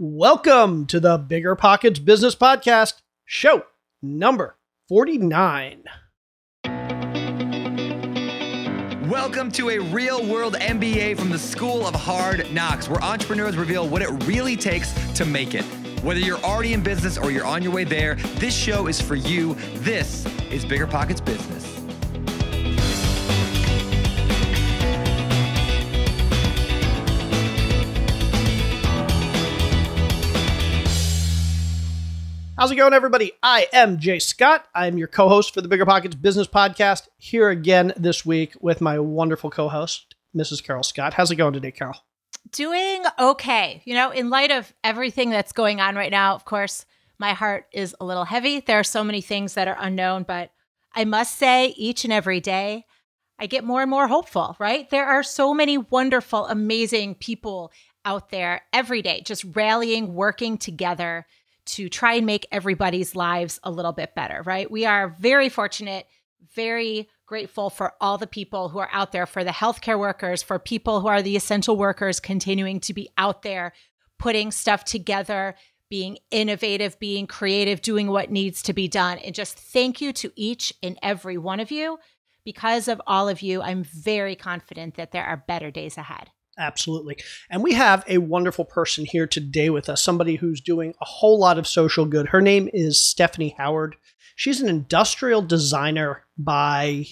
Welcome to the BiggerPockets Business Podcast, show number 49. Welcome to a real-world MBA from the School of Hard Knocks, where entrepreneurs reveal what it really takes to make it. Whether you're already in business or you're on your way there, this show is for you. This is BiggerPockets Business. How's it going, everybody? I am Jay Scott. I'm your co-host for the BiggerPockets Business Podcast, here again this week with my wonderful co-host, Mrs. Carol Scott. How's it going today, Carol? Doing okay. You know, in light of everything that's going on right now, of course, my heart is a little heavy. There are so many things that are unknown, but I must say each and every day, I get more and more hopeful, right? There are so many wonderful, amazing people out there every day, just rallying, working together to try and make everybody's lives a little bit better, right? We are very fortunate, very grateful for all the people who are out there, for the healthcare workers, for people who are the essential workers continuing to be out there, putting stuff together, being innovative, being creative, doing what needs to be done. And just thank you to each and every one of you. Because of all of you, I'm very confident that there are better days ahead. Absolutely. And we have a wonderful person here today with us, somebody who's doing a whole lot of social good. Her name is Stephanie Howard. She's an industrial designer by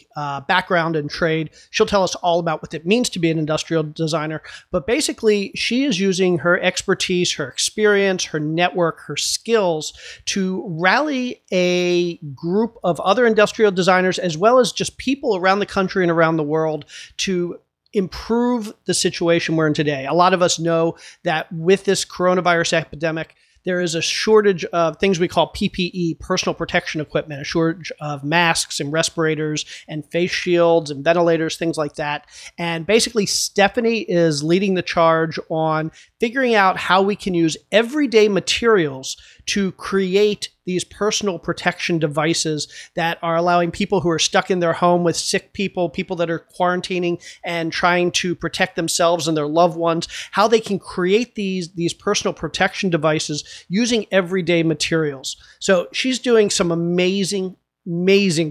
background and trade. She'll tell us all about what it means to be an industrial designer. But basically, she is using her expertise, her experience, her network, her skills to rally a group of other industrial designers, as well as just people around the country and around the world, to improve the situation we're in today. A lot of us know that with this coronavirus epidemic, there is a shortage of things we call PPE, personal protection equipment, a shortage of masks and respirators and face shields and ventilators, things like that. And basically, Stephanie is leading the charge on figuring out how we can use everyday materials to create these personal protection devices that are allowing people who are stuck in their home with sick people, people that are quarantining and trying to protect themselves and their loved ones, how they can create these personal protection devices using everyday materials. So she's doing some amazing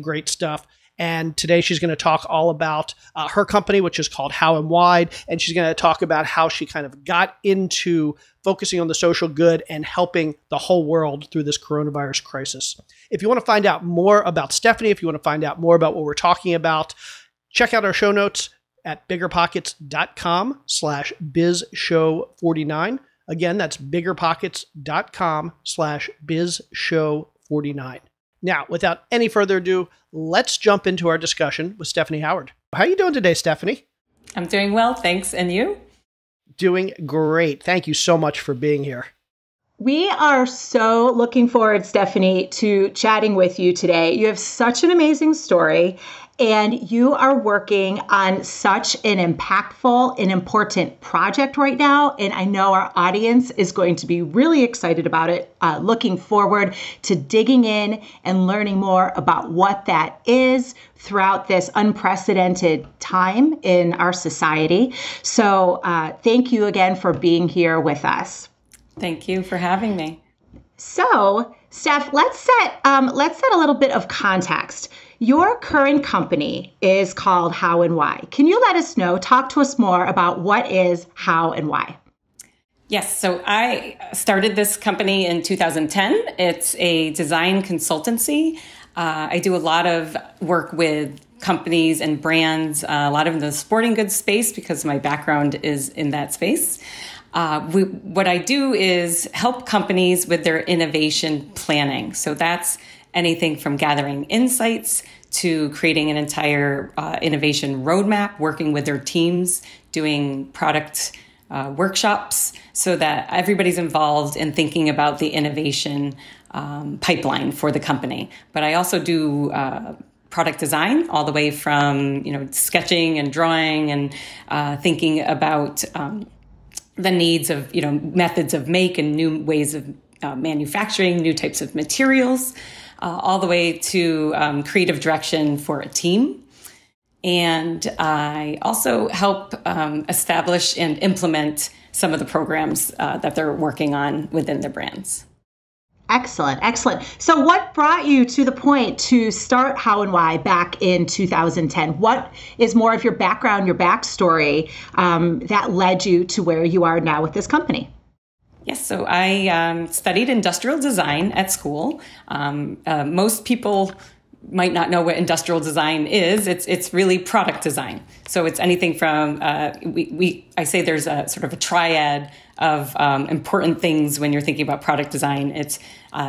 great stuff. And today she's going to talk all about her company, which is called How and Wide. And she's going to talk about how she kind of got into focusing on the social good and helping the whole world through this coronavirus crisis. If you want to find out more about Stephanie, if you want to find out more about what we're talking about, check out our show notes at biggerpockets.com/bizshow49. Again, that's biggerpockets.com/bizshow49. Now, without any further ado, let's jump into our discussion with Stephanie Howard. How are you doing today, Stephanie? I'm doing well, thanks. And you? Doing great. Thank you so much for being here. We are so looking forward, Stephanie, to chatting with you today. You have such an amazing story, and you are working on such an impactful and important project right now. And I know our audience is going to be really excited about it, looking forward to digging in and learning more about what that is throughout this unprecedented time in our society. So thank you again for being here with us. Thank you for having me. So, Steph, let's set a little bit of context. Your current company is called How and Why. Can you let us know, talk to us more about what is How and Why? Yes, so I started this company in 2010. It's a design consultancy. I do a lot of work with companies and brands, a lot of the sporting goods space because my background is in that space. What I do is help companies with their innovation planning. So that's anything from gathering insights to creating an entire innovation roadmap, working with their teams, doing product workshops so that everybody's involved in thinking about the innovation pipeline for the company. But I also do product design all the way from sketching and drawing and thinking about the needs of methods of make and new ways of manufacturing, new types of materials, all the way to creative direction for a team. And I also help establish and implement some of the programs that they're working on within their brands. Excellent. Excellent. So what brought you to the point to start How and Why back in 2010? What is more of your background, your backstory that led you to where you are now with this company? Yes, so I studied industrial design at school. Most people might not know what industrial design is. It's really product design. So it's anything from I say there's a sort of a triad of important things when you're thinking about product design. It's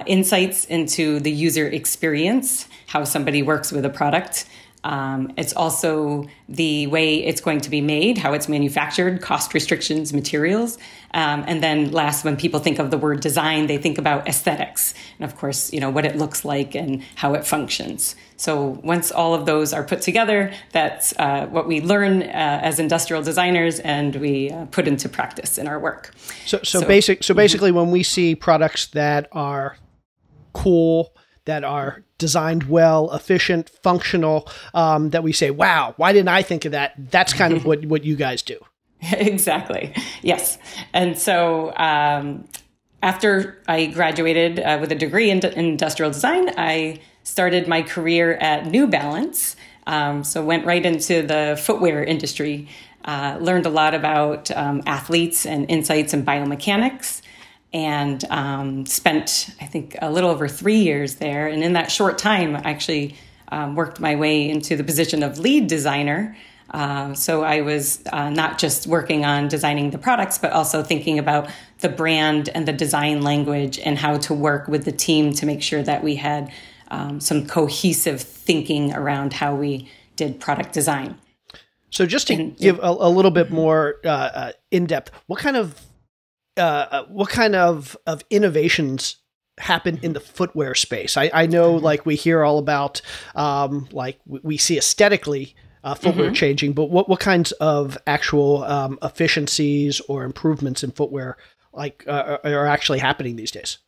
insights into the user experience, how somebody works with a product. It's also the way it's going to be made, how it's manufactured, cost restrictions, materials. And then last, when people think of the word design, they think about aesthetics. And of course, what it looks like and how it functions. So once all of those are put together, that's what we learn as industrial designers, and we put into practice in our work. So basically, when we see products that are cool, that are designed well, efficient, functional, that we say, wow, why didn't I think of that? That's kind of what you guys do. Exactly. Yes. And so after I graduated with a degree in industrial design, I started my career at New Balance. So went right into the footwear industry, learned a lot about athletes and insights and biomechanics, and spent, I think, a little over 3 years there. And in that short time, I actually worked my way into the position of lead designer. So I was not just working on designing the products, but also thinking about the brand and the design language and how to work with the team to make sure that we had some cohesive thinking around how we did product design. So just to give a little bit more in depth, what kind of innovations happen in the footwear space? I know, like, we hear all about, like we see aesthetically footwear changing, but what kinds of actual efficiencies or improvements in footwear are actually happening these days?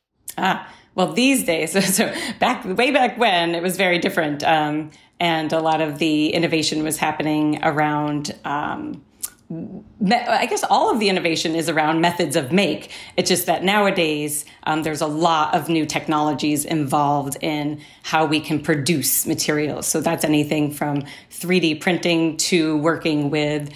Well, these days, so way back when, it was very different. And a lot of the innovation was happening around, I guess all of the innovation is around methods of make. It's just that nowadays, there's a lot of new technologies involved in how we can produce materials. So that's anything from 3D printing to working with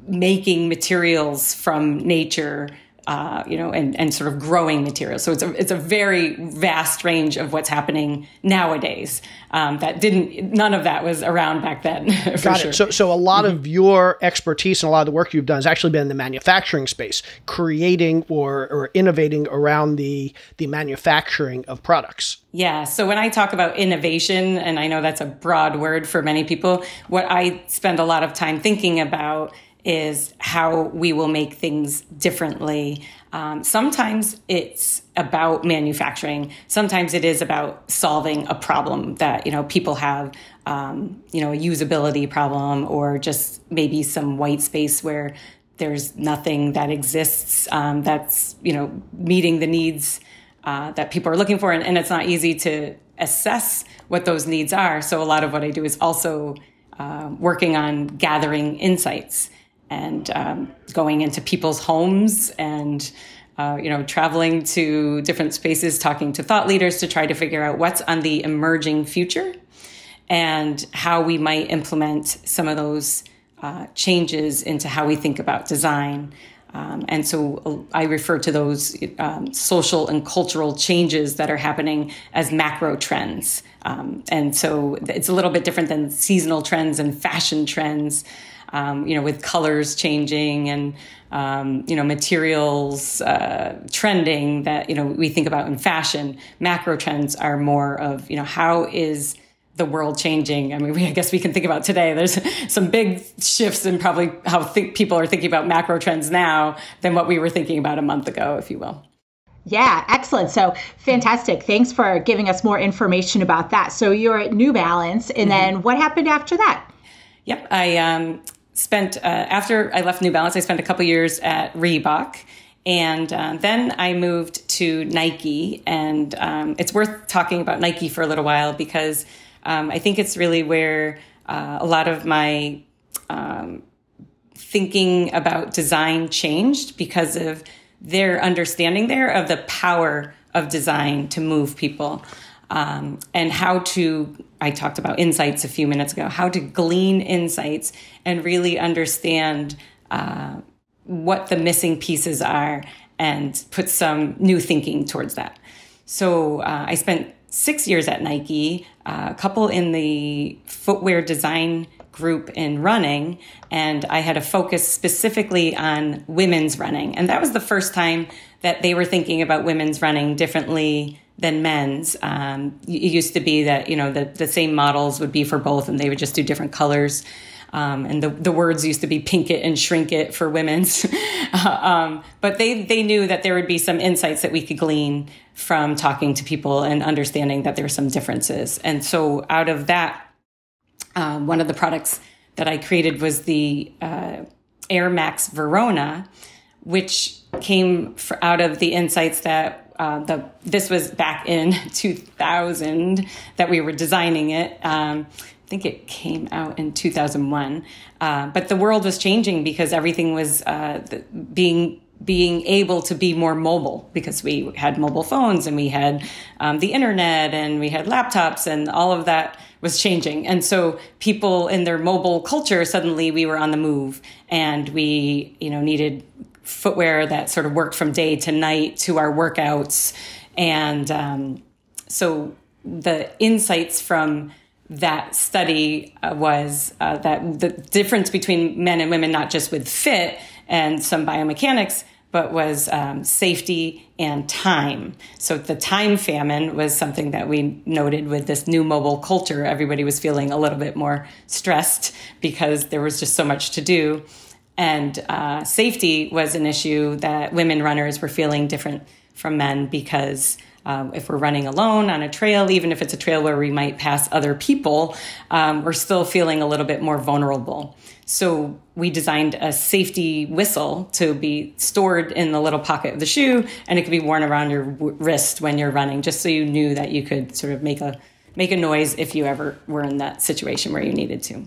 making materials from nature, and sort of growing materials. So it's a very vast range of what's happening nowadays. None of that was around back then. Got it. So a lot of your expertise and a lot of the work you've done has actually been in the manufacturing space, creating or innovating around the manufacturing of products. Yeah. So when I talk about innovation, and I know that's a broad word for many people, what I spend a lot of time thinking about is how we will make things differently. Sometimes it's about manufacturing. Sometimes it is about solving a problem that, people have, a usability problem, or just maybe some white space where there's nothing that exists that's, meeting the needs that people are looking for. And it's not easy to assess what those needs are. So a lot of what I do is also working on gathering insights and going into people's homes and, traveling to different spaces, talking to thought leaders to try to figure out what's on the emerging future and how we might implement some of those changes into how we think about design. And so I refer to those social and cultural changes that are happening as macro trends. And so it's a little bit different than seasonal trends and fashion trends. With colors changing and, materials trending that, we think about in fashion. Macro trends are more of, how is the world changing? I mean, I guess we can think about today. There's some big shifts in probably how people are thinking about macro trends now than what we were thinking about a month ago, if you will. Yeah, excellent. So fantastic. Thanks for giving us more information about that. So you're at New Balance, and then what happened after that? Yep. I spent, after I left New Balance, I spent a couple years at Reebok. And then I moved to Nike. And it's worth talking about Nike for a little while because I think it's really where a lot of my thinking about design changed because of their understanding there of the power of design to move people. And how to, I talked about insights a few minutes ago, how to glean insights and really understand what the missing pieces are and put some new thinking towards that. So I spent 6 years at Nike, a couple in the footwear design group in running, and I had a focus specifically on women's running. And that was the first time that they were thinking about women's running differently than men's. It used to be that, the same models would be for both and they would just do different colors. And the words used to be pink it and shrink it for women's. But they knew that there would be some insights that we could glean from talking to people and understanding that there were some differences. And so out of that, one of the products that I created was the Air Max Verona, which came out of the insights that this was back in 2000 that we were designing it. I think it came out in 2001. But the world was changing because everything was being able to be more mobile, because we had mobile phones and we had the internet and we had laptops, and all of that was changing. And so people in their mobile culture, suddenly we were on the move, and we, needed footwear that sort of worked from day to night to our workouts. And so the insights from that study was that the difference between men and women, not just with fit and some biomechanics, but was safety and time. So the time famine was something that we noted with this new mobile culture. Everybody was feeling a little bit more stressed because there was just so much to do. And safety was an issue that women runners were feeling different from men, because if we're running alone on a trail, even if it's a trail where we might pass other people, we're still feeling a little bit more vulnerable. So we designed a safety whistle to be stored in the little pocket of the shoe, and it could be worn around your wrist when you're running, just so you knew that you could sort of make a noise if you ever were in that situation where you needed to.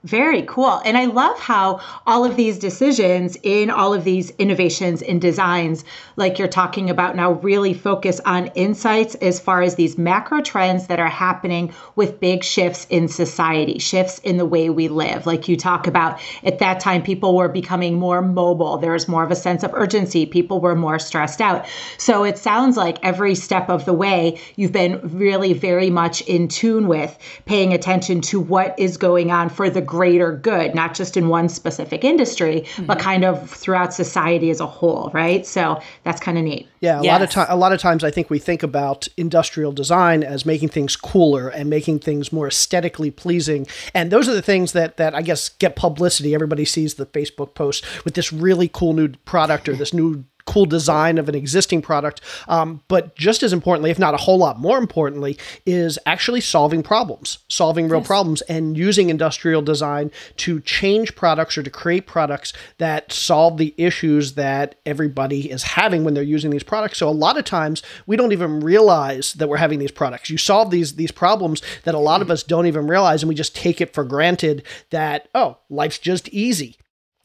Very cool. And I love how all of these decisions in all of these innovations and designs, like you're talking about now, really focus on insights as far as these macro trends that are happening with big shifts in society, shifts in the way we live. Like you talk about, at that time, people were becoming more mobile. There was more of a sense of urgency. People were more stressed out. So it sounds like every step of the way, you've been really very much in tune with paying attention to what is going on for the greater good, not just in one specific industry, but kind of throughout society as a whole, right? So that's kind of neat. Yeah, a lot of times I think we think about industrial design as making things cooler and making things more aesthetically pleasing. And those are the things that I guess get publicity. Everybody sees the Facebook post with this really cool new product or this new cool design of an existing product. But just as importantly, if not a whole lot more importantly, is actually solving real problems, and using industrial design to change products or to create products that solve the issues that everybody is having when they're using these products. So a lot of times we don't even realize that we're having these products. You solve these problems that a lot of us don't even realize, and we just take it for granted that, oh, life's just easy.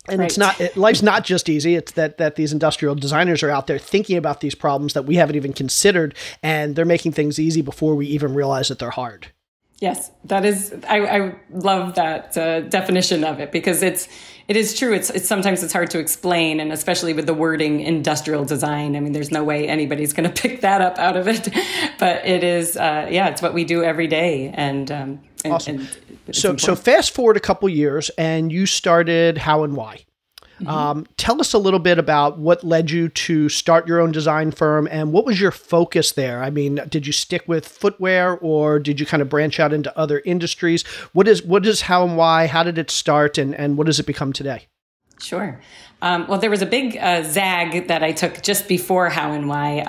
And life's not just easy. It's that these industrial designers are out there thinking about these problems that we haven't even considered, and they're making things easy before we even realize that they're hard. Yes, that is. I love that definition of it, because it is true. It's sometimes it's hard to explain, and especially with the wording industrial design. I mean, there's no way anybody's going to pick that up out of it, but it is. It's what we do every day, and awesome. So fast forward a couple years, and you started How and Why. Tell us a little bit about what led you to start your own design firm, and what was your focus there? I mean, did you stick with footwear, or did you kind of branch out into other industries? What is How and Why? How did it start, and what does it become today? Sure. Well, there was a big zag that I took just before How and Why,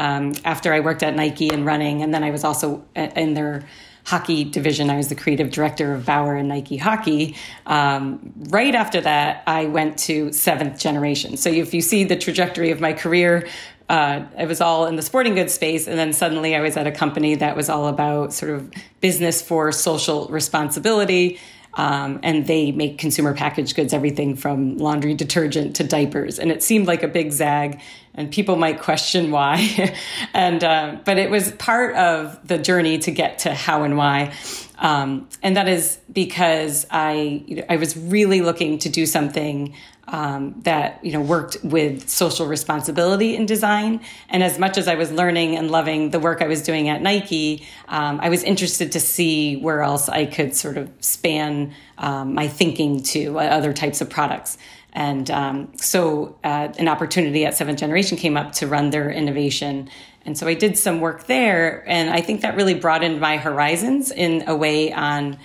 after I worked at Nike and running, and then I was also in their hockey division. I was the creative director of Bauer and Nike Hockey. Right after that, I went to Seventh Generation. So if you see the trajectory of my career, it was all in the sporting goods space. And then suddenly I was at a company that was all about sort of business for social responsibility. And they make consumer packaged goods, everything from laundry detergent to diapers. And it seemed like a big zag, and people might question why. But it was part of the journey to get to how and why. And that is because I was really looking to do something that worked with social responsibility in design. And as much as I was learning and loving the work I was doing at Nike, I was interested to see where else I could sort of span my thinking to other types of products. And so an opportunity at Seventh Generation came up to run their innovation. And so I did some work there. And I think that really broadened my horizons in a way on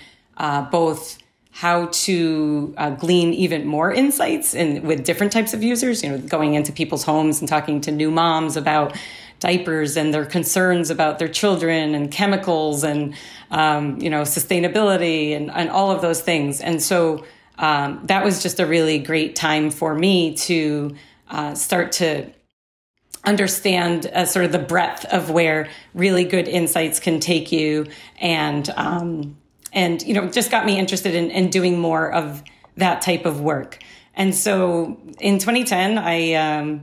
both how to glean even more insights with different types of users, going into people's homes and talking to new moms about diapers and their concerns about their children and chemicals and, sustainability and all of those things. And so that was just a really great time for me to start to understand sort of the breadth of where really good insights can take you, and just got me interested in doing more of that type of work. And so in 2010, I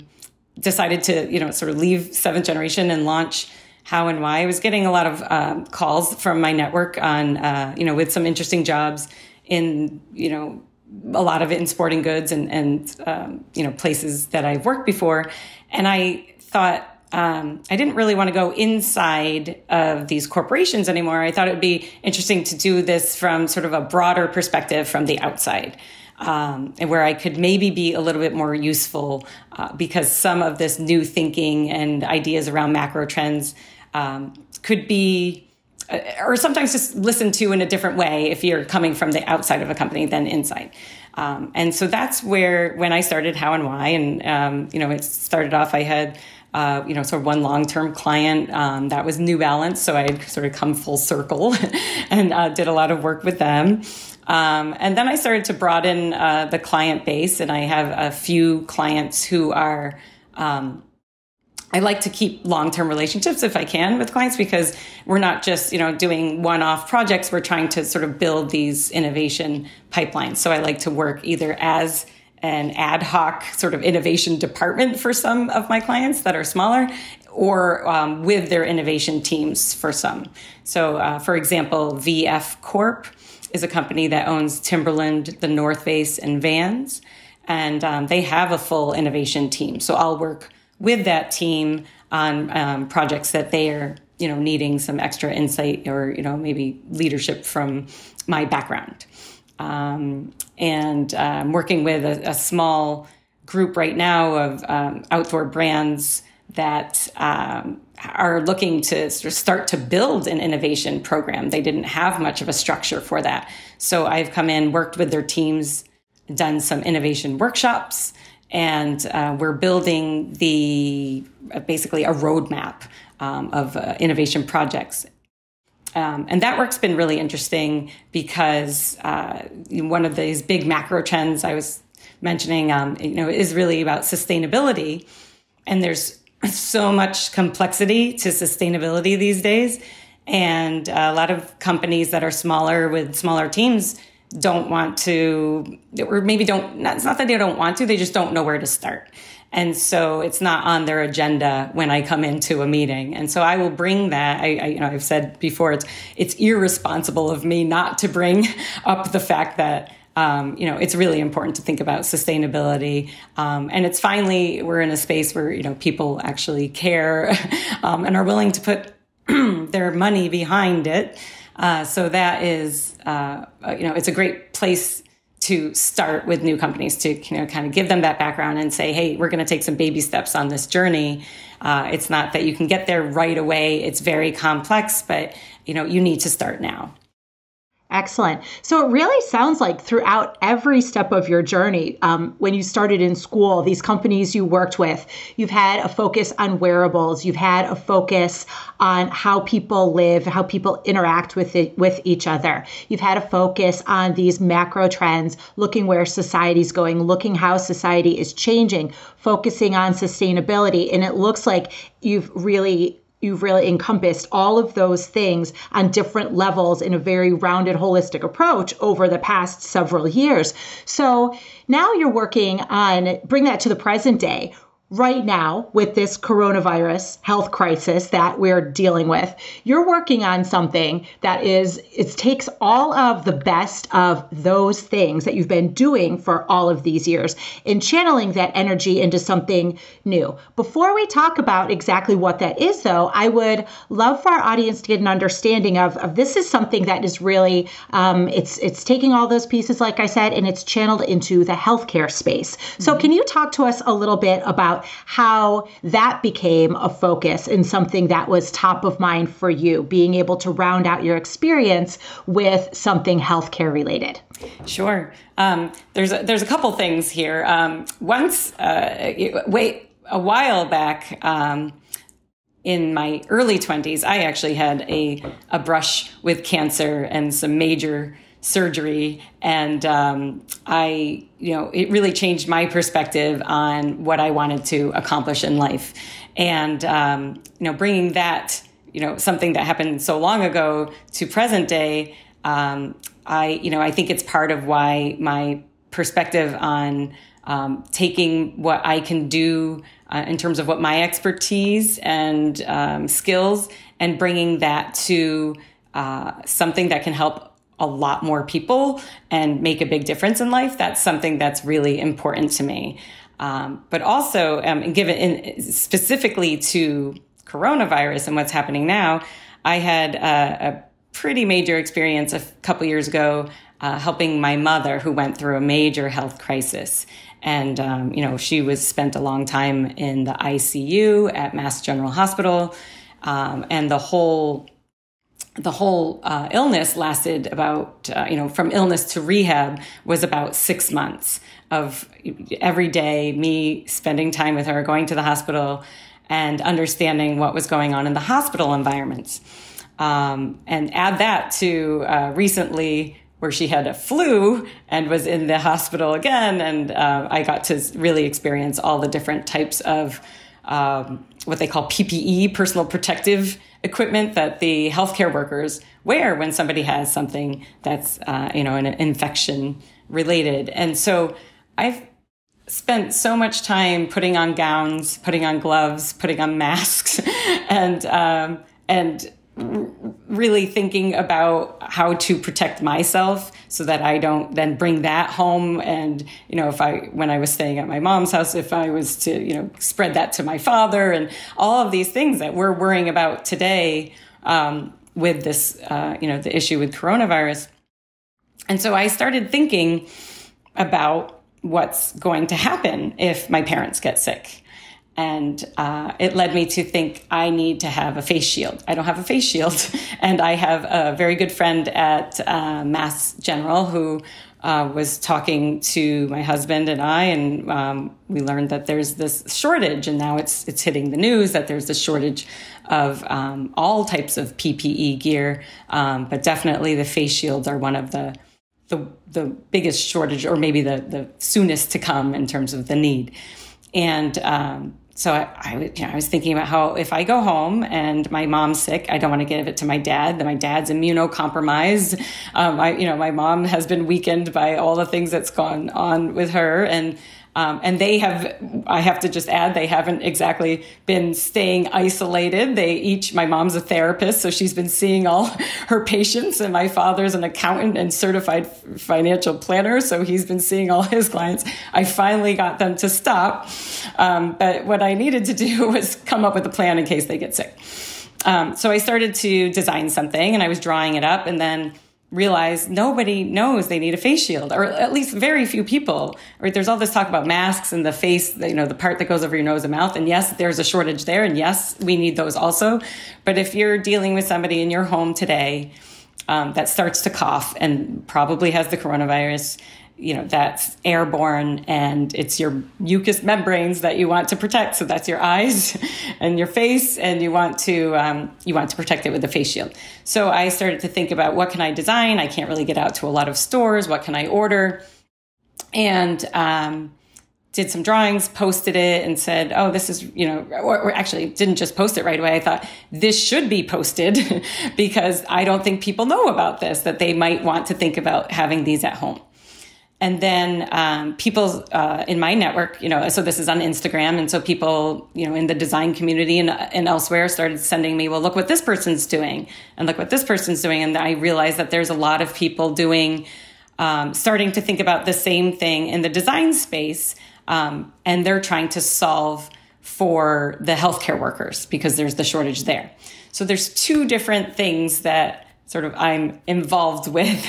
decided to, sort of leave Seventh Generation and launch How and Why. I was getting a lot of calls from my network on, with some interesting jobs in, a lot of it in sporting goods and places that I've worked before. And I thought, I didn't really want to go inside of these corporations anymore. I thought it would be interesting to do this from sort of a broader perspective from the outside, and where I could maybe be a little bit more useful because some of this new thinking and ideas around macro trends could be, or sometimes just listened to in a different way if you're coming from the outside of a company than inside. And so that's when I started How and Why. And, it started off, I had sort of one long-term client that was New Balance. So I had sort of come full circle and did a lot of work with them. And then I started to broaden the client base, and I have a few clients who are, I like to keep long-term relationships if I can with clients, because we're not just, doing one-off projects. We're trying to sort of build these innovation pipelines. So I like to work either as an ad hoc sort of innovation department for some of my clients that are smaller, or with their innovation teams for some. So, for example, VF Corp is a company that owns Timberland, the North Face, and Vans, and they have a full innovation team. So I'll work with that team on projects that they are, needing some extra insight or, maybe leadership from my background. And I'm working with a small group right now of outdoor brands that are looking to sort of start to build an innovation program. They didn't have much of a structure for that. So I've come in, worked with their teams, done some innovation workshops, and we're building basically a roadmap of innovation projects. And that work's been really interesting because one of these big macro trends I was mentioning, is really about sustainability. And there's so much complexity to sustainability these days. And a lot of companies that are smaller with smaller teams don't want to, or maybe it's not that they don't want to, they just don't know where to start. And so it's not on their agenda when I come into a meeting. And so I will bring that. I've said before, it's irresponsible of me not to bring up the fact that, it's really important to think about sustainability. And it's finally, we're in a space where, people actually care and are willing to put their money behind it. So that is, it's a great place to start with new companies to, kind of give them that background and say, hey, we're going to take some baby steps on this journey. It's not that you can get there right away. It's very complex, but, you need to start now. Excellent. So it really sounds like throughout every step of your journey, when you started in school, these companies you worked with, you've had a focus on wearables, you've had a focus on how people live, how people interact with each other. You've had a focus on these macro trends, looking where society's going, looking how society is changing, focusing on sustainability. And it looks like you've really you've really encompassed all of those things on different levels in a very rounded, holistic approach over the past several years. So now you're working on bring that to the present day. Right now, with this coronavirus health crisis that we're dealing with, you're working on something that it takes all of the best of those things that you've been doing for all of these years and channeling that energy into something new. Before we talk about exactly what that is, though, I would love for our audience to get an understanding of this is something that is really, it's taking all those pieces, like I said, and it's channeled into the healthcare space. So can you talk to us a little bit about how that became a focus and something that was top of mind for you, being able to round out your experience with something healthcare related? Sure. There's a couple things here. Once, a while back, in my early 20s, I actually had a brush with cancer and some major surgery. And it really changed my perspective on what I wanted to accomplish in life. And, bringing that, something that happened so long ago to present day, I think it's part of why my perspective on taking what I can do in terms of what my expertise and skills and bringing that to something that can help a lot more people and make a big difference in life. That's something that's really important to me. But also, given specifically to coronavirus and what's happening now, I had a pretty major experience a couple years ago helping my mother who went through a major health crisis. And, she spent a long time in the ICU at Mass General Hospital. And the whole illness lasted about, from illness to rehab was about 6 months of every day, me spending time with her, going to the hospital and understanding what was going on in the hospital environments. And add that to recently where she had a flu and was in the hospital again. And I got to really experience all the different types of what they call PPE, personal protective equipment that the healthcare workers wear when somebody has something that's, an infection related. And so I've spent so much time putting on gowns, putting on gloves, putting on masks, and really thinking about how to protect myself so that I don't then bring that home. And, when I was staying at my mom's house, if I was to, spread that to my father and all of these things that we're worrying about today, with this, the issue with coronavirus. And so I started thinking about what's going to happen if my parents get sick. And it led me to think I need to have a face shield. I don't have a face shield. And I have a very good friend at Mass General who was talking to my husband and I, and we learned that there's this shortage, and now it's hitting the news that there's this shortage of all types of PPE gear, but definitely the face shields are one of the biggest shortage, or maybe the soonest to come in terms of the need. And so I was thinking about how if I go home and my mom's sick, I don't want to give it to my dad. That my dad's immunocompromised. My mom has been weakened by all the things that's gone on with her, and they have. I have to just add, they haven't exactly been staying isolated. My mom's a therapist, so she's been seeing all her patients, and my father's an accountant and certified financial planner, so he's been seeing all his clients. I finally got them to stop, but what I needed to do was come up with a plan in case they get sick. So I started to design something, and I was drawing it up, and then realized nobody knows they need a face shield, or at least very few people. Right? There's all this talk about masks and the face, the part that goes over your nose and mouth. And yes, there's a shortage there. And yes, we need those also. But if you're dealing with somebody in your home today that starts to cough and probably has the coronavirus, that's airborne, and it's your mucous membranes that you want to protect. So that's your eyes and your face, and you want to protect it with a face shield. So I started to think about, what can I design? I can't really get out to a lot of stores. What can I order? And did some drawings, posted it, and said, oh, this is, or actually didn't just post it right away. I thought this should be posted because I don't think people know about this, that they might want to think about having these at home. And then people in my network, so this is on Instagram. And so people, in the design community and elsewhere started sending me, well, look what this person's doing and look what this person's doing. And I realized that there's a lot of people doing, starting to think about the same thing in the design space. And they're trying to solve for the healthcare workers because there's the shortage there. So there's two different things that sort of I'm involved with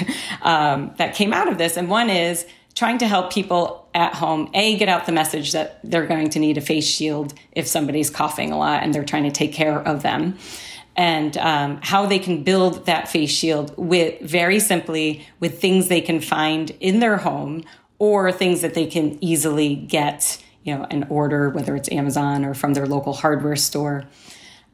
that came out of this. And one is trying to help people at home, get out the message that they're going to need a face shield if somebody's coughing a lot and they're trying to take care of them. And how they can build that face shield very simply with things they can find in their home or things that they can easily get, an order, whether it's Amazon or from their local hardware store.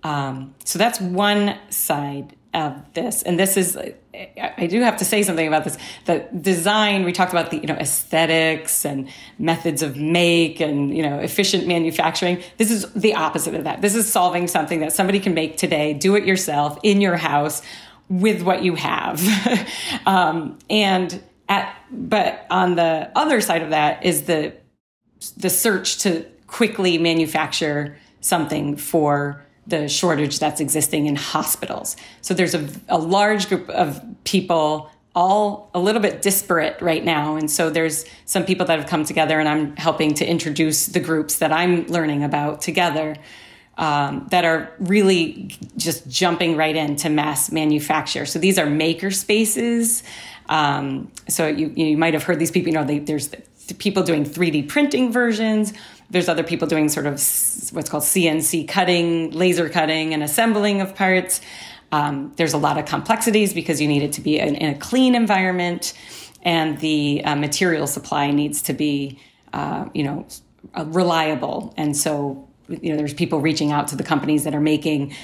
So that's one side of this. And this is, I do have to say something about this. The design, we talked about the, aesthetics and methods of make and, efficient manufacturing. This is the opposite of that. This is solving something that somebody can make today, do it yourself in your house with what you have. But on the other side of that is the search to quickly manufacture something for the shortage that's existing in hospitals. So there's a large group of people, all a little bit disparate right now. And so there's some people that have come together, and I'm helping to introduce the groups that I'm learning about together that are really just jumping right into mass manufacture. So these are maker spaces. So you might have heard these people, there's the people doing 3D printing versions. There's other people doing sort of what's called CNC cutting, laser cutting and assembling of parts. There's a lot of complexities because you need it to be in a clean environment, and the material supply needs to be, reliable. And so, there's people reaching out to the companies that are making,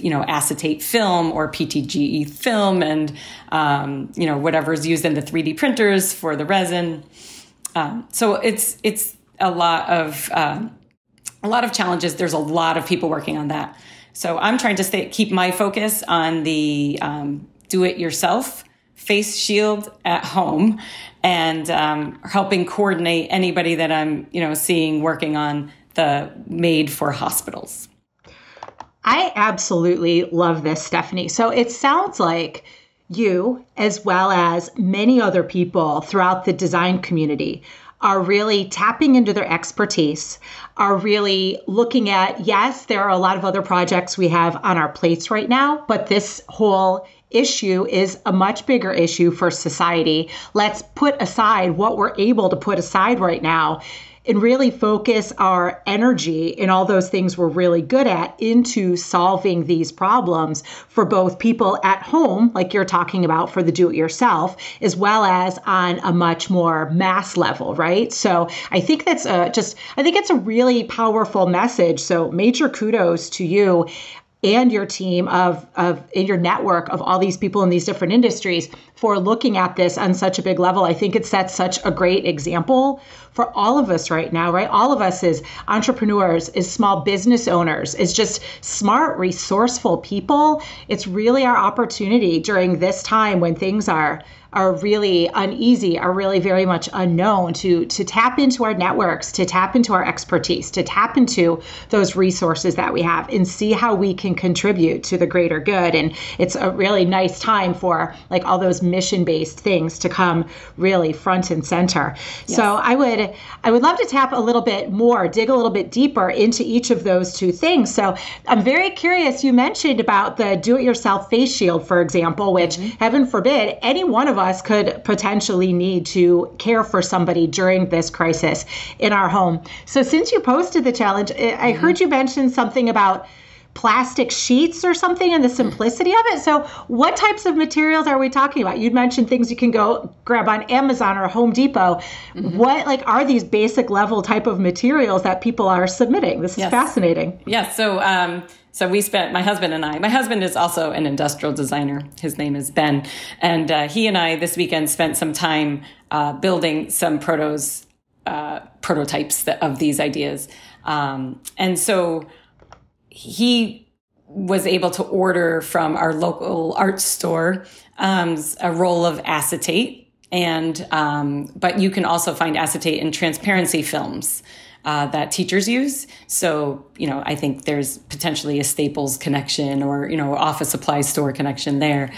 acetate film or PTGE film and, whatever is used in the 3D printers for the resin. So it's a lot of challenges. There's a lot of people working on that. So I'm trying to keep my focus on the do-it-yourself face shield at home, and helping coordinate anybody that I'm seeing working on the made for hospitals. I absolutely love this, Stephanie. So it sounds like you, as well as many other people throughout the design community, are really tapping into their expertise, are really looking at, yes, there are a lot of other projects we have on our plates right now, but this whole issue is a much bigger issue for society. Let's put aside what we're able to put aside right now and really focus our energy in all those things we're really good at into solving these problems for both people at home, like you're talking about for the do-it-yourself, as well as on a much more mass level, right? So I think that's I think it's a really powerful message. So major kudos to you and your team in your network of all these people in these different industries for looking at this on such a big level. I think it sets such a great example for all of us right now, right? All of us as entrepreneurs, as small business owners, as just smart, resourceful people. It's really our opportunity during this time when things are really uneasy, are really very much unknown, to tap into our networks, to tap into our expertise, to tap into those resources that we have and see how we can contribute to the greater good. And it's a really nice time for like all those mission-based things to come really front and center. Yes. So I would love to tap a little bit more, dig a little bit deeper into each of those two things. So I'm very curious, you mentioned about the do-it-yourself face shield, for example, which heaven forbid, any one of us could potentially need to care for somebody during this crisis in our home. So since you posted the challenge, I heard you mention something about plastic sheets or something and the simplicity of it. So what types of materials are we talking about? You'd mentioned things you can go grab on Amazon or Home Depot. What are these basic level type of materials that people are submitting? This is fascinating. Yes. So we spent, my husband is also an industrial designer. His name is Ben. And he and I this weekend spent some time building some protos prototypes of these ideas. And so he was able to order from our local art store a roll of acetate. But you can also find acetate in transparency films that teachers use. So, I think there's potentially a Staples connection or, office supply store connection there.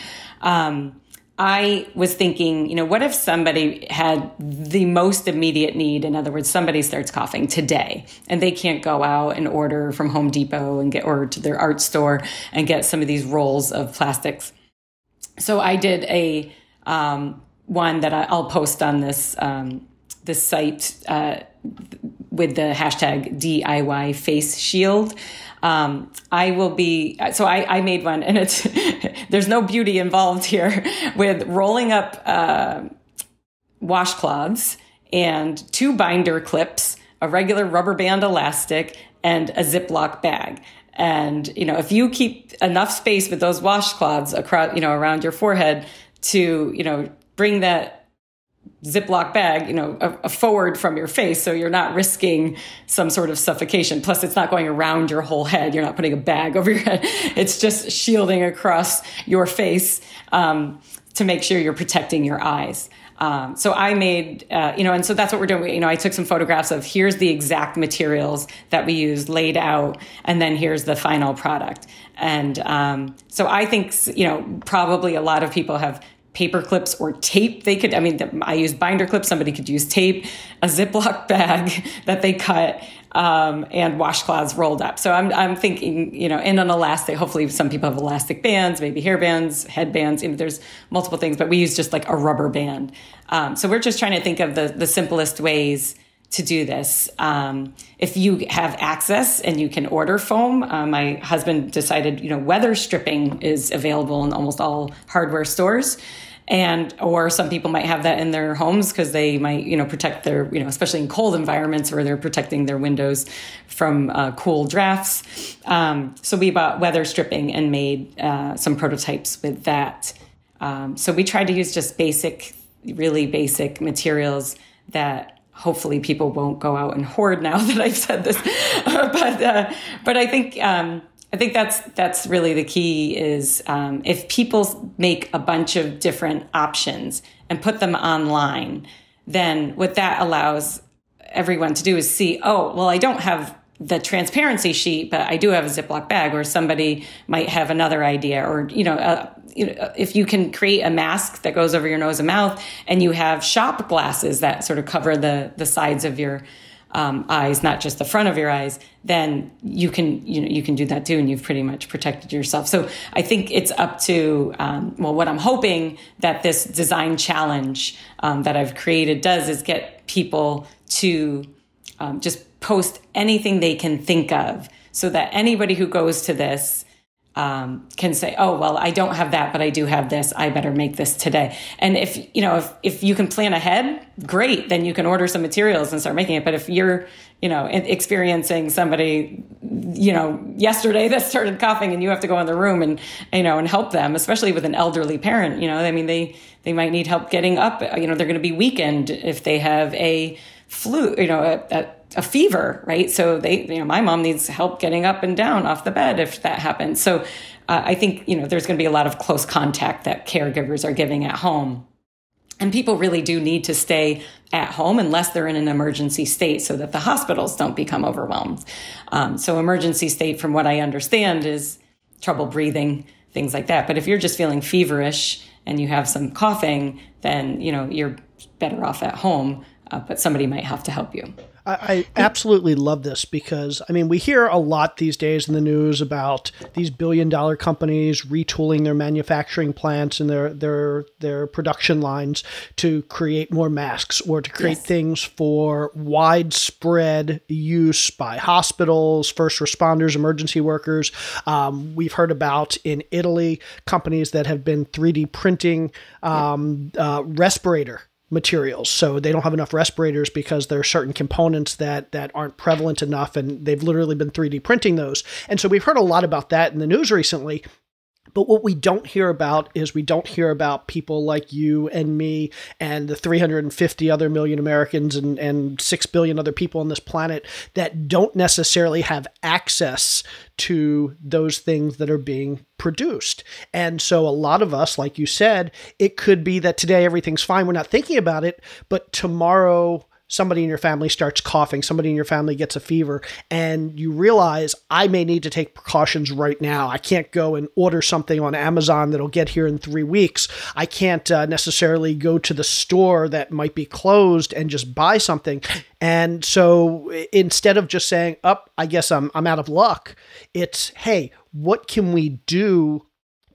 I was thinking, what if somebody had the most immediate need? In other words, somebody starts coughing today and they can't go out and order from Home Depot or to their art store and get some of these rolls of plastics. So I did a one that I'll post on this site with the hashtag DIY face shield. I made one, and it's there's no beauty involved here, with rolling up washcloths and 2 binder clips, a regular rubber band elastic, and a Ziploc bag. And if you keep enough space with those washcloths across, around your forehead to bring that Ziploc bag, forward from your face, so you're not risking some sort of suffocation. Plus, it's not going around your whole head. You're not putting a bag over your head. It's just shielding across your face to make sure you're protecting your eyes. So I made, and so that's what we're doing. I took some photographs of here's the exact materials that we used laid out, and then here's the final product. And so I think, probably a lot of people have paper clips or tape. I used binder clips. Somebody could use tape, a Ziploc bag that they cut, and washcloths rolled up. So I'm thinking, in an elastic, hopefully some people have elastic bands, maybe hair bands, headbands, there's multiple things, but we use just like a rubber band. So we're just trying to think of the simplest ways to do this. If you have access and you can order foam, my husband decided, weather stripping is available in almost all hardware stores. Or some people might have that in their homes because they might, protect their, especially in cold environments where they're protecting their windows from cool drafts. So we bought weather stripping and made some prototypes with that. So we tried to use just really basic materials that hopefully people won't go out and hoard now that I've said this. But I think that's really the key is if people make a bunch of different options and put them online, then what that allows everyone to do is see, oh, well, I don't have the transparency sheet, but I do have a Ziploc bag, or somebody might have another idea, or, if you can create a mask that goes over your nose and mouth, and you have shop glasses that sort of cover the sides of your eyes, not just the front of your eyes, then you can do that too, and you've pretty much protected yourself. So I think it's up to, what I'm hoping that this design challenge that I've created does is get people to just post anything they can think of, so that anybody who goes to this can say, oh, well, I don't have that, but I do have this. I better make this today. And if you can plan ahead, great, then you can order some materials and start making it. But if you're, experiencing somebody, yesterday that started coughing, and you have to go in the room and help them, especially with an elderly parent, they might need help getting up. They're going to be weakened if they have a flu, a fever, right? So my mom needs help getting up and down off the bed if that happens. So I think, there's going to be a lot of close contact that caregivers are giving at home. And people really do need to stay at home unless they're in an emergency state, so that the hospitals don't become overwhelmed. So emergency state, from what I understand, is trouble breathing, things like that. But if you're just feeling feverish and you have some coughing, then, you're better off at home, but somebody might have to help you. I absolutely love this because, we hear a lot these days in the news about these billion-dollar companies retooling their manufacturing plants and their production lines to create more masks, or to create things for widespread use by hospitals, first responders, emergency workers. We've heard about in Italy companies that have been 3D printing respirator materials. So they don't have enough respirators because there are certain components that aren't prevalent enough, and they've literally been 3D printing those. And so we've heard a lot about that in the news recently. But what we don't hear about is we don't hear about people like you and me and the 350 other million Americans and 6 billion other people on this planet that don't necessarily have access to those things that are being produced. And so a lot of us, like you said, it could be that today everything's fine. We're not thinking about it, but tomorrow somebody in your family starts coughing, somebody in your family gets a fever, and you realize I may need to take precautions right now. I can't go and order something on Amazon that'll get here in 3 weeks. I can't necessarily go to the store that might be closed and just buy something. And so instead of just saying, I guess I'm out of luck, it's, hey, what can we do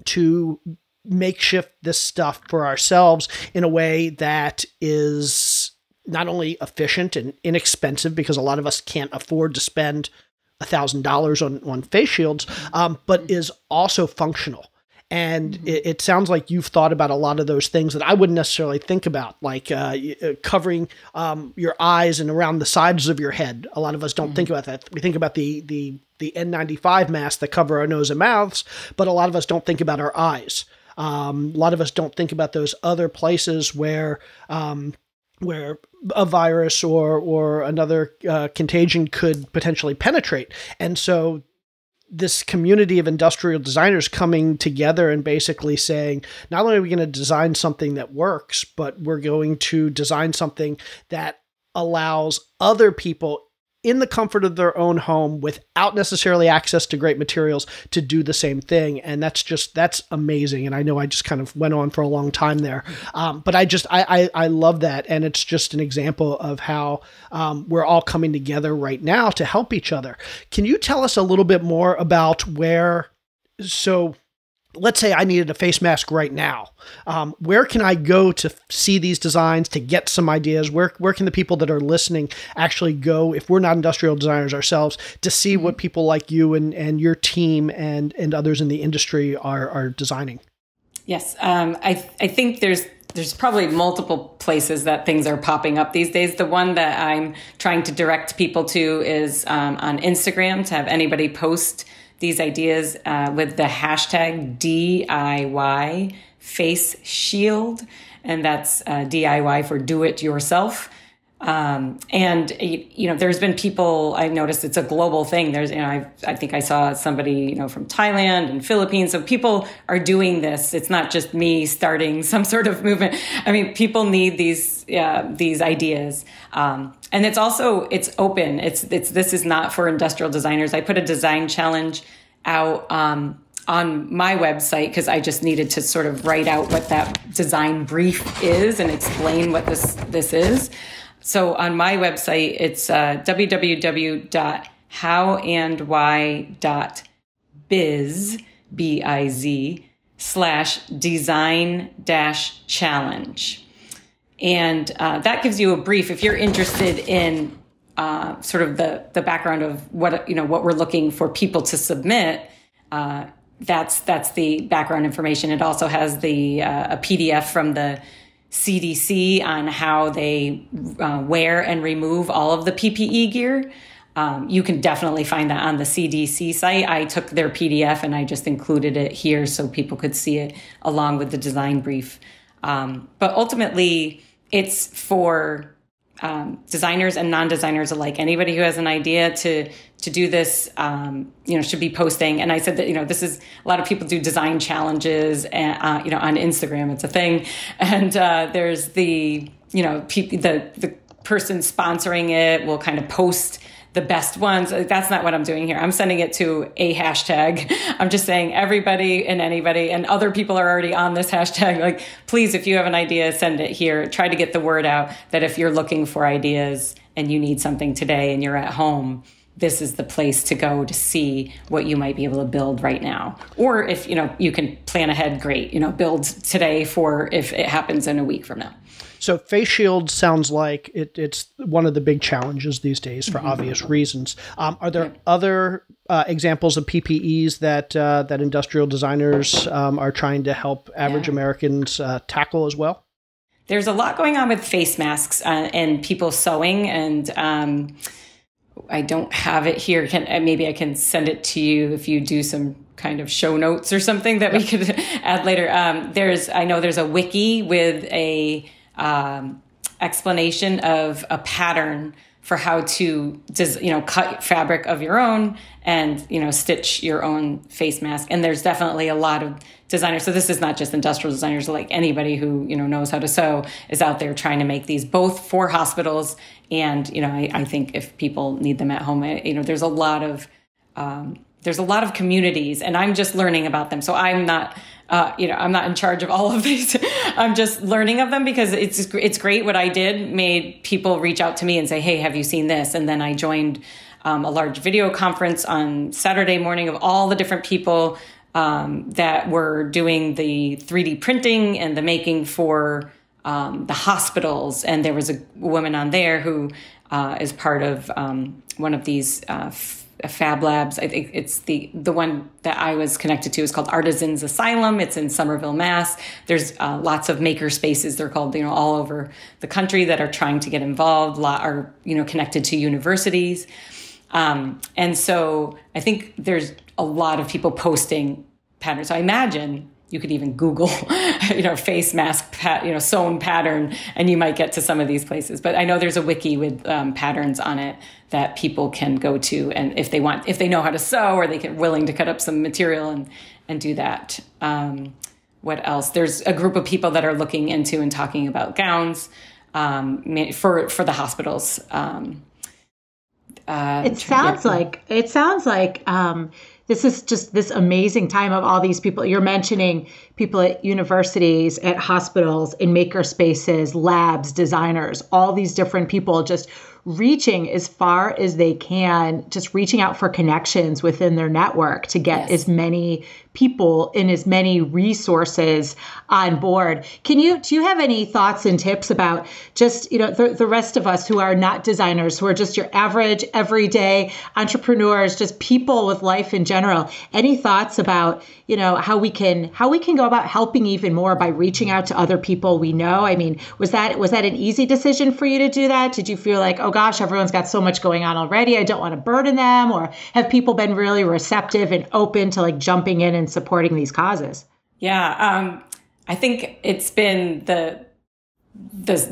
to makeshift this stuff for ourselves in a way that is not only efficient and inexpensive, because a lot of us can't afford to spend $1,000 on face shields, but is also functional. And it sounds like you've thought about a lot of those things that I wouldn't necessarily think about, like covering your eyes and around the sides of your head. A lot of us don't think about that. We think about the N95 masks that cover our nose and mouths, but a lot of us don't think about our eyes. A lot of us don't think about those other places where a virus or another contagion could potentially penetrate. And so this community of industrial designers coming together and basically saying, not only are we going to design something that works, but we're going to design something that allows other people in the comfort of their own home without necessarily access to great materials to do the same thing. And that's amazing. And I know I just kind of went on for a long time there. But I love that. And it's just an example of how we're all coming together right now to help each other. Can you tell us a little bit more about so let's say I needed a face mask right now. Where can I go to see these designs, to get some ideas? Where can the people that are listening actually go, if we're not industrial designers ourselves, to see what people like you and your team and others in the industry are designing? Yes. I think there's probably multiple places that things are popping up these days. The one that I'm trying to direct people to is on Instagram, to have anybody post these ideas with the hashtag DIY face shield. And that's DIY for do it yourself. And, there's been people, I've noticed it's a global thing. There's, I think I saw somebody, from Thailand and Philippines. So people are doing this. It's not just me starting some sort of movement. I mean, people need these ideas. And it's open. This is not for industrial designers. I put a design challenge out, on my website, because I just needed to sort of write out what that design brief is and explain what this is. So on my website, it's www.howandwhy.biz, biz/design-challenge. And that gives you a brief. If you're interested in sort of the background of what we're looking for people to submit, that's the background information. It also has a PDF from the CDC on how they wear and remove all of the PPE gear. You can definitely find that on the CDC site. I took their PDF and I just included it here so people could see it along with the design brief. But ultimately, it's for designers and non-designers alike. Anybody who has an idea to do this, should be posting. And I said that, this is, a lot of people do design challenges and, on Instagram, it's a thing. And, there's the person sponsoring it will kind of post the best ones. That's not what I'm doing here. I'm sending it to a hashtag. I'm just saying everybody and anybody, and other people are already on this hashtag. Like, please, if you have an idea, send it here. Try to get the word out that if you're looking for ideas and you need something today and you're at home, this is the place to go to see what you might be able to build right now. Or if, you can plan ahead, great, build today for if it happens in a week from now. So face shield sounds like it's one of the big challenges these days for obvious reasons. Are there other examples of PPEs that industrial designers are trying to help average Americans tackle as well? There's a lot going on with face masks and people sewing, and I don't have it here. Maybe I can send it to you if you do some kind of show notes or something that we could add later. I know there's a wiki with a explanation of a pattern for how to cut fabric of your own and stitch your own face mask. And there's definitely a lot of designers. So this is not just industrial designers, like anybody who knows how to sew is out there trying to make these both for hospitals. And I think if people need them at home, there's a lot of communities, and I'm just learning about them. So I'm not I'm not in charge of all of these. I'm just learning of them because it's great. What I did made people reach out to me and say, hey, have you seen this? And then I joined a large video conference on Saturday morning of all the different people that were doing the 3D printing and the making for the hospitals. And there was a woman on there who is part of one of these Fab Labs. I think it's the one that I was connected to is called Artisans Asylum. It's in Somerville, Mass. There's lots of maker spaces. They're called, all over the country that are trying to get involved. A lot are, connected to universities. And so I think there's a lot of people posting patterns. So I imagine you could even Google, face mask, sewn pattern, and you might get to some of these places. But I know there's a wiki with patterns on it that people can go to, and if they know how to sew, or willing to cut up some material and do that. What else? There's a group of people that are looking into and talking about gowns for the hospitals. It sounds like this is just this amazing time of all these people. You're mentioning people at universities, at hospitals, in maker spaces, labs, designers, all these different people just reaching as far as they can, just reaching out for connections within their network to get as many people and as many resources on board. Do you have any thoughts and tips about just, the rest of us who are not designers, who are just your average, everyday entrepreneurs, just people with life in general? Any thoughts about, how we can go about helping even more by reaching out to other people we know? I mean, was that an easy decision for you to do that? Did you feel like, oh gosh, everyone's got so much going on already, I don't want to burden them? Or have people been really receptive and open to jumping in and supporting these causes? Yeah, I think it's been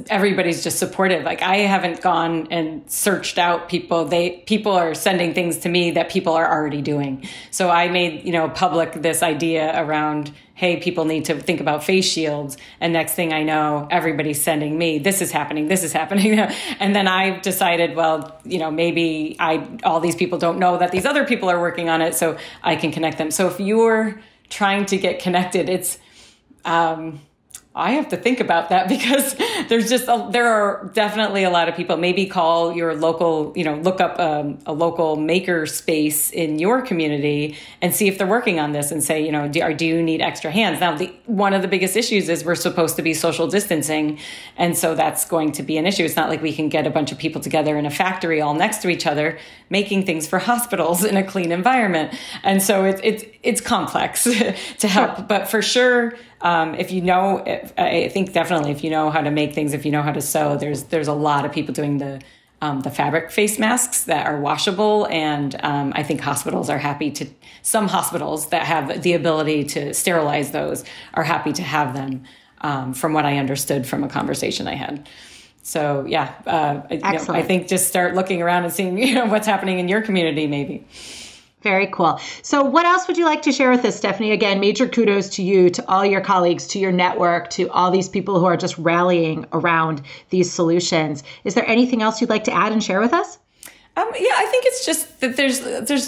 everybody's just supportive. I haven't gone and searched out people. People are sending things to me that people are already doing. So I made, public this idea around, hey, people need to think about face shields. And next thing I know, everybody's sending me, this is happening. And then I've decided, well, maybe all these people don't know that these other people are working on it, so I can connect them. So if you're trying to get connected, it's, I have to think about that because there are definitely a lot of people. Maybe call your local, look up a local maker space in your community and see if they're working on this and say, do you need extra hands? Now, one of the biggest issues is we're supposed to be social distancing. And so that's going to be an issue. It's not like we can get a bunch of people together in a factory all next to each other, making things for hospitals in a clean environment. And so it's complex to help, Sure. But for sure, I think definitely if you know how to make things, if you know how to sew, there's a lot of people doing the fabric face masks that are washable. And I think hospitals are happy to, some hospitals that have the ability to sterilize those are happy to have them, from what I understood from a conversation I had. So yeah, I think just start looking around and seeing, what's happening in your community maybe. Very cool. So what else would you like to share with us, Stephanie? Again, major kudos to you, to all your colleagues, to your network, to all these people who are just rallying around these solutions. Is there anything else you'd like to add and share with us? Yeah, I think it's just that there's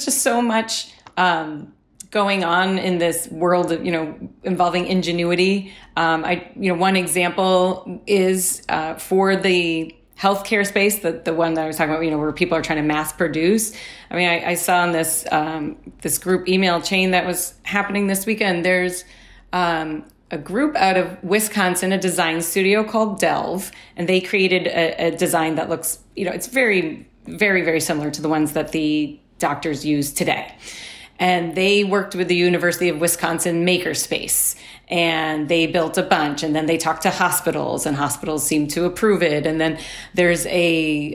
just so much going on in this world, involving ingenuity. One example is for the healthcare space, the one that I was talking about, where people are trying to mass produce. I mean, I saw in this group email chain that was happening this weekend, there's a group out of Wisconsin, a design studio called Delve, and they created a design that looks, it's very, very, very similar to the ones that the doctors use today. And they worked with the University of Wisconsin Makerspace, and they built a bunch, and then they talked to hospitals, and hospitals seemed to approve it. And then there's a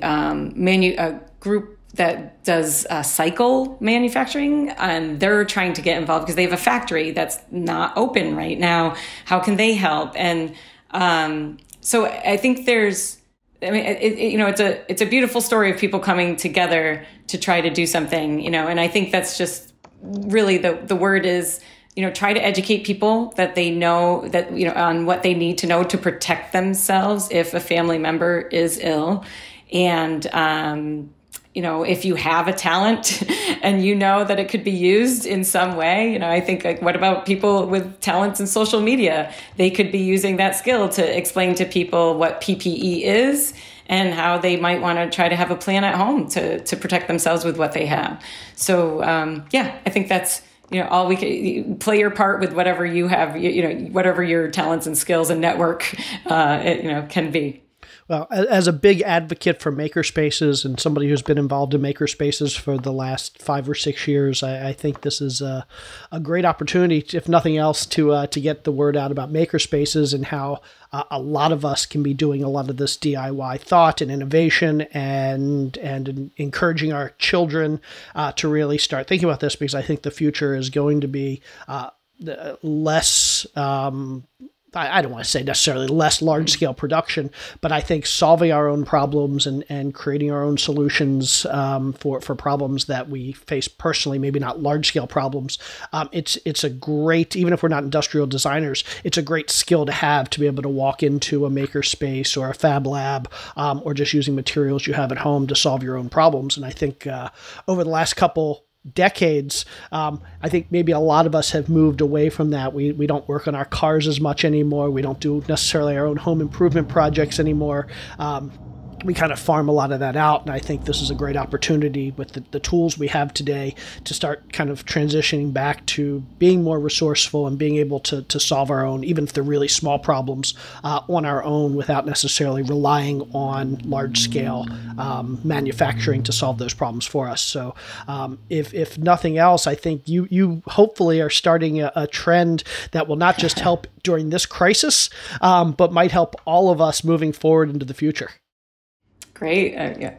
group that does cycle manufacturing, and they're trying to get involved because they have a factory that's not open right now. How can they help? And so I think it's a beautiful story of people coming together to try to do something, and I think that's just really the word is, try to educate people that they know that, on what they need to know to protect themselves if a family member is ill. And, if you have a talent and that it could be used in some way, I think, like, what about people with talents in social media? They could be using that skill to explain to people what PPE is and how they might want to try to have a plan at home to protect themselves with what they have. So, I think that's, all we can play your part with whatever you have, whatever your talents and skills and network, can be. Well, as a big advocate for makerspaces and somebody who's been involved in makerspaces for the last 5 or 6 years, I think this is a great opportunity, if nothing else, to get the word out about makerspaces and how a lot of us can be doing a lot of this DIY thought and innovation and encouraging our children to really start thinking about this, because I think the future is going to be less. I don't want to say necessarily less large-scale production, but I think solving our own problems and creating our own solutions for problems that we face personally, maybe not large-scale problems. It's a great, even if we're not industrial designers, it's a great skill to have to be able to walk into a maker space or a fab lab, or just using materials you have at home to solve your own problems. And I think over the last couple decades, I think maybe a lot of us have moved away from that. We don't work on our cars as much anymore. We don't do necessarily our own home improvement projects anymore. We kind of farm a lot of that out, and I think this is a great opportunity with the tools we have today to start kind of transitioning back to being more resourceful and being able to solve our own, even if they're really small problems, on our own without necessarily relying on large-scale manufacturing to solve those problems for us. So if nothing else, I think you hopefully are starting a trend that will not just help during this crisis, but might help all of us moving forward into the future. Great.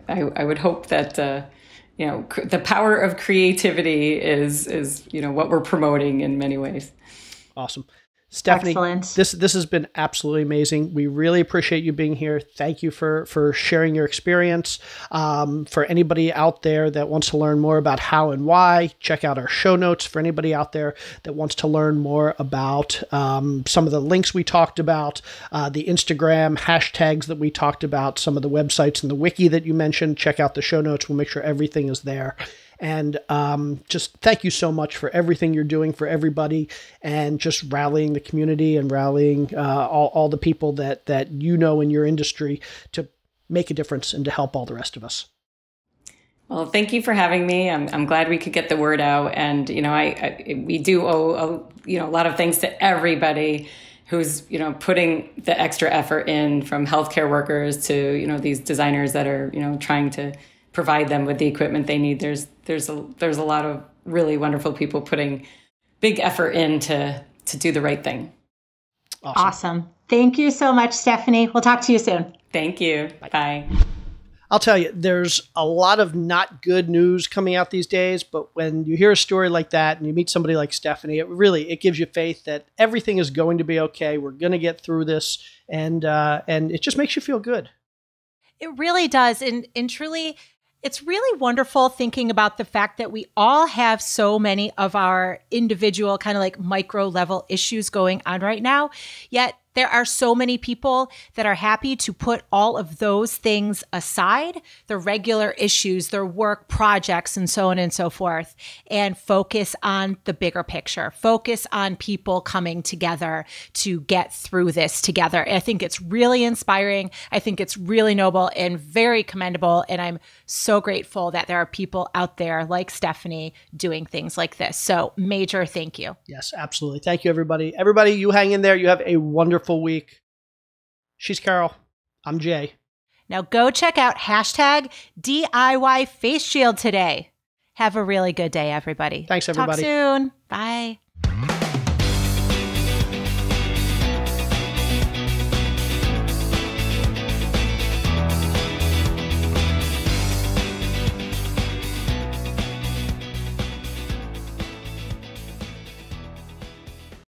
I would hope that, the power of creativity is what we're promoting in many ways. Awesome. Stephanie, excellent. This has been absolutely amazing. We really appreciate you being here. Thank you for sharing your experience. For anybody out there that wants to learn more about how and why, check out our show notes. For anybody out there that wants to learn more about some of the links we talked about, the Instagram hashtags that we talked about, some of the websites and the wiki that you mentioned, check out the show notes. We'll make sure everything is there. And just thank you so much for everything you're doing for everybody, and just rallying the community and rallying all the people that in your industry to make a difference and to help all the rest of us. Well, thank you for having me. I'm glad we could get the word out, and we do owe a lot of thanks to everybody who's putting the extra effort in, from healthcare workers to these designers that are trying to provide them with the equipment they need. There's a lot of really wonderful people putting big effort in to do the right thing. Awesome. Thank you so much, Stephanie. We'll talk to you soon. Thank you. Bye. I'll tell you, there's a lot of not good news coming out these days, but when you hear a story like that and you meet somebody like Stephanie, it gives you faith that everything is going to be okay. We're going to get through this, and it just makes you feel good. It really does. And truly, it's really wonderful thinking about the fact that we all have so many of our individual kind of like micro level issues going on right now, yet there are so many people that are happy to put all of those things aside, the regular issues, their work projects, and so on and so forth, and focus on the bigger picture, focus on people coming together to get through this together. And I think it's really inspiring. I think it's really noble and very commendable. And I'm so grateful that there are people out there like Stephanie doing things like this. So major thank you. Yes, absolutely. Thank you, everybody. Everybody, you hang in there. You have a wonderful week. She's Carol. I'm Jay. Now go check out #DIY Face Shield today. Have a really good day, everybody. Thanks, everybody. Talk soon. Bye.